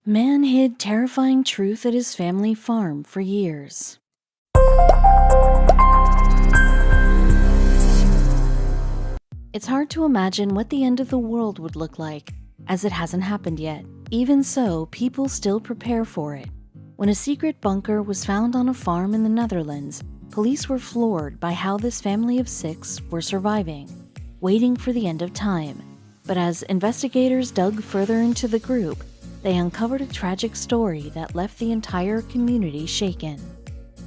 Man hid terrifying truth at his family farm for years. It's hard to imagine what the end of the world would look like, as it hasn't happened yet. Even so, people still prepare for it. When a secret bunker was found on a farm in the Netherlands, police were floored by how this family of 6 were surviving, waiting for the end of time. But as investigators dug further into the group, they uncovered a tragic story that left the entire community shaken.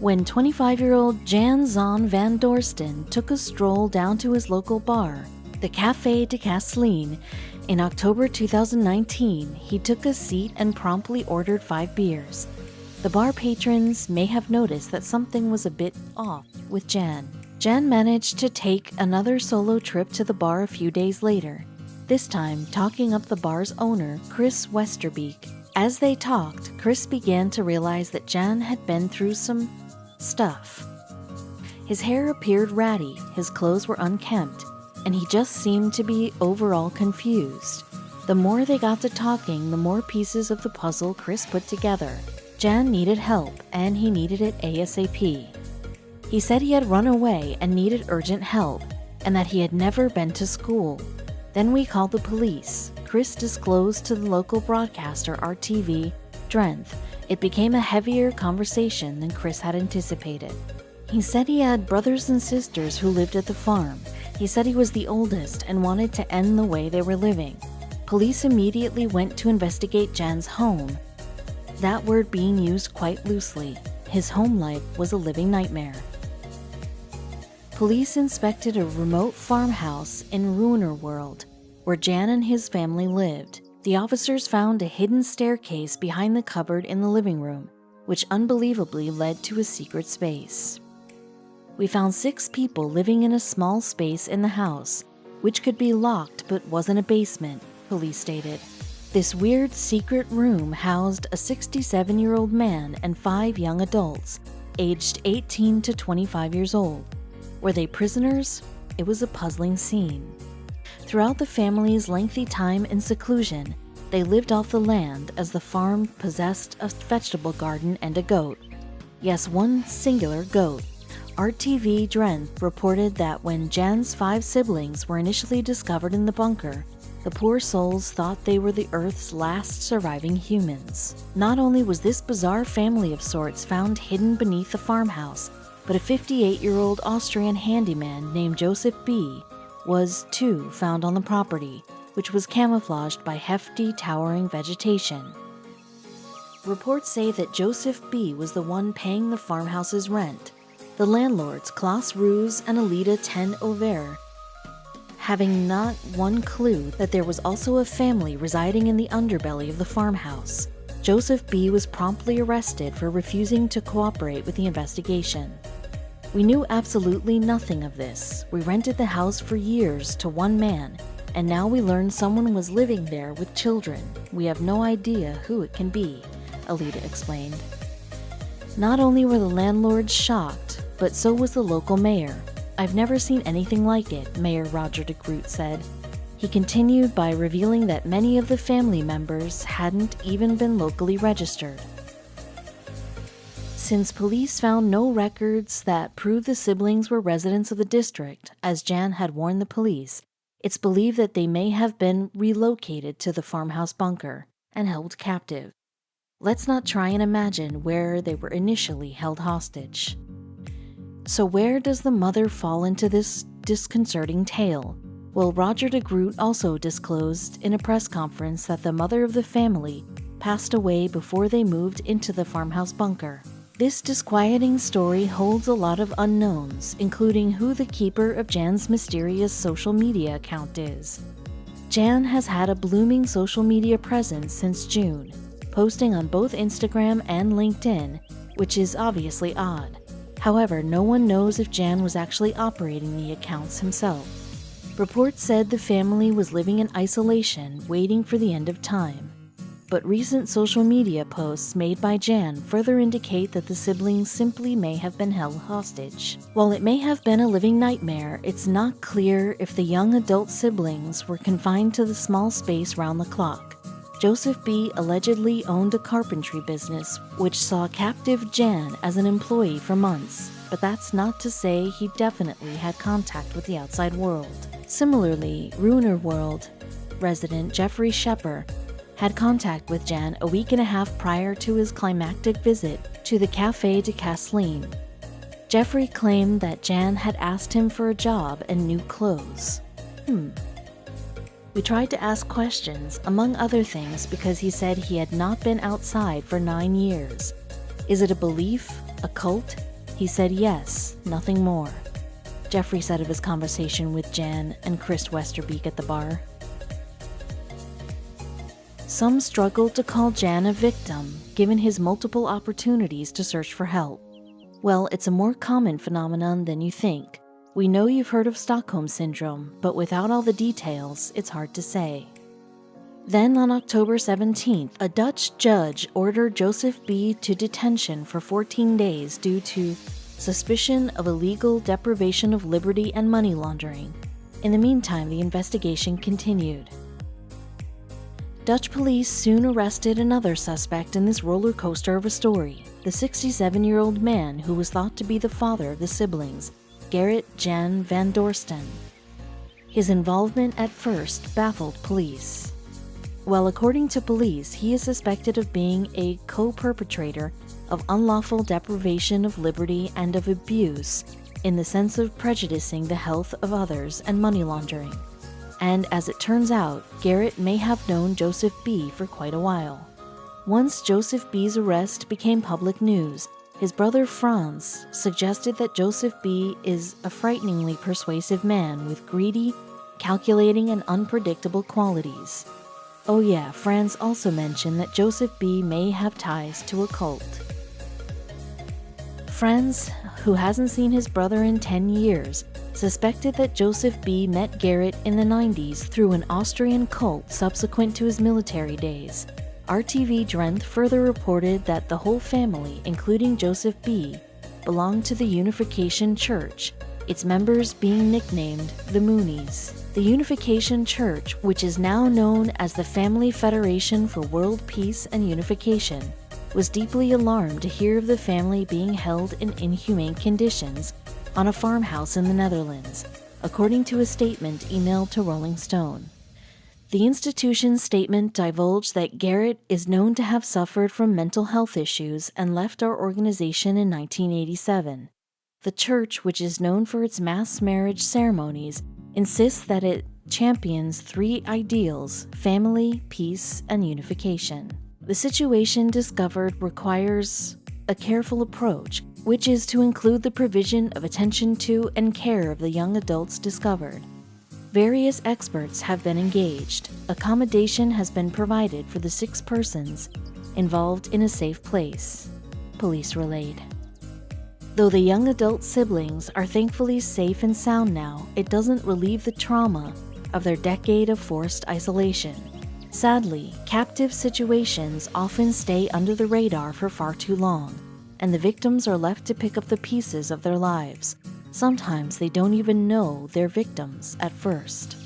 When 25-year-old Jan Zon van Dorsten took a stroll down to his local bar, the Café de Casteline, in October 2019, he took a seat and promptly ordered 5 beers. The bar patrons may have noticed that something was a bit off with Jan. Jan managed to take another solo trip to the bar a few days later, this time talking up the bar's owner, Chris Westerbeek. As they talked, Chris began to realize that Jan had been through some stuff. His hair appeared ratty, his clothes were unkempt, and he just seemed to be overall confused. The more they got to talking, the more pieces of the puzzle Chris put together. Jan needed help, and he needed it ASAP. He said he had run away and needed urgent help, and that he had never been to school. Then we called the police. Chris disclosed to the local broadcaster RTV, Drenthe. It became a heavier conversation than Chris had anticipated. He said he had brothers and sisters who lived at the farm. He said he was the oldest and wanted to end the way they were living. Police immediately went to investigate Jan's home, that word being used quite loosely. His home life was a living nightmare. Police inspected a remote farmhouse in Ruinerwold, where Jan and his family lived. The officers found a hidden staircase behind the cupboard in the living room, which unbelievably led to a secret space. We found 6 people living in a small space in the house, which could be locked but wasn't a basement, police stated. This weird secret room housed a 67-year-old man and 5 young adults, aged 18 to 25 years old. Were they prisoners? It was a puzzling scene. Throughout the family's lengthy time in seclusion, they lived off the land as the farm possessed a vegetable garden and a goat. Yes, one singular goat. RTV Drenthe reported that when Jan's 5 siblings were initially discovered in the bunker, the poor souls thought they were the Earth's last surviving humans. Not only was this bizarre family of sorts found hidden beneath the farmhouse, but a 58-year-old Austrian handyman named Joseph B. was too found on the property, which was camouflaged by hefty, towering vegetation. Reports say that Joseph B. was the one paying the farmhouse's rent. The landlords, Klaus Roos and Alida ten Over, having not one clue that there was also a family residing in the underbelly of the farmhouse. Joseph B. was promptly arrested for refusing to cooperate with the investigation. We knew absolutely nothing of this. We rented the house for years to one man, and now we learned someone was living there with children. We have no idea who it can be, Alida explained. Not only were the landlords shocked, but so was the local mayor. I've never seen anything like it, Mayor Roger de Groot said. He continued by revealing that many of the family members hadn't even been locally registered. Since police found no records that proved the siblings were residents of the district, as Jan had warned the police, it's believed that they may have been relocated to the farmhouse bunker and held captive. Let's not try and imagine where they were initially held hostage. So where does the mother fall into this disconcerting tale? Well, Roger de Groot also disclosed in a press conference that the mother of the family passed away before they moved into the farmhouse bunker. This disquieting story holds a lot of unknowns, including who the keeper of Jan's mysterious social media account is. Jan has had a blooming social media presence since June, posting on both Instagram and LinkedIn, which is obviously odd. However, no one knows if Jan was actually operating the accounts himself. Reports said the family was living in isolation, waiting for the end of time. But recent social media posts made by Jan further indicate that the siblings simply may have been held hostage. While it may have been a living nightmare, it's not clear if the young adult siblings were confined to the small space round the clock. Joseph B. allegedly owned a carpentry business which saw captive Jan as an employee for months, but that's not to say he definitely had contact with the outside world. Similarly, Ruiner World resident Jeffrey Shepper had contact with Jan a week and a half prior to his climactic visit to the Café de Casseline. Jeffrey claimed that Jan had asked him for a job and new clothes. We tried to ask questions, among other things, because he said he had not been outside for 9 years. Is it a belief? A cult? He said yes, nothing more. Jeffrey said of his conversation with Jan and Chris Westerbeek at the bar. Some struggled to call Jan a victim, given his multiple opportunities to search for help. Well, it's a more common phenomenon than you think. We know you've heard of Stockholm Syndrome, but without all the details, it's hard to say. Then on October 17th, a Dutch judge ordered Joseph B. to detention for 14 days due to suspicion of illegal deprivation of liberty and money laundering. In the meantime, the investigation continued. Dutch police soon arrested another suspect in this roller coaster of a story, the 67-year-old man who was thought to be the father of the siblings, Gerrit Jan van Dorsten. His involvement at first baffled police. Well, according to police, he is suspected of being a co-perpetrator of unlawful deprivation of liberty and of abuse in the sense of prejudicing the health of others and money laundering. And as it turns out, Gerrit may have known Joseph B. for quite a while. Once Joseph B.'s arrest became public news, his brother Franz suggested that Joseph B. is a frighteningly persuasive man with greedy, calculating, and unpredictable qualities. Oh yeah, Franz also mentioned that Joseph B. may have ties to a cult. Franz, who hasn't seen his brother in 10 years, suspected that Joseph B. met Gerrit in the 90s through an Austrian cult subsequent to his military days. RTV Drenthe further reported that the whole family, including Joseph B., belonged to the Unification Church, its members being nicknamed the Moonies. The Unification Church, which is now known as the Family Federation for World Peace and Unification, was deeply alarmed to hear of the family being held in inhumane conditions on a farmhouse in the Netherlands, according to a statement emailed to Rolling Stone. The institution's statement divulged that Gerrit is known to have suffered from mental health issues and left our organization in 1987. The church, which is known for its mass marriage ceremonies, insists that it champions 3 ideals: family, peace, and unification. The situation discovered requires a careful approach, which is to include the provision of attention to and care of the young adults discovered. Various experts have been engaged. Accommodation has been provided for the 6 persons involved in a safe place, police relayed. Though the young adult siblings are thankfully safe and sound now, it doesn't relieve the trauma of their decade of forced isolation. Sadly, captive situations often stay under the radar for far too long, and the victims are left to pick up the pieces of their lives. Sometimes they don't even know they're victims at first.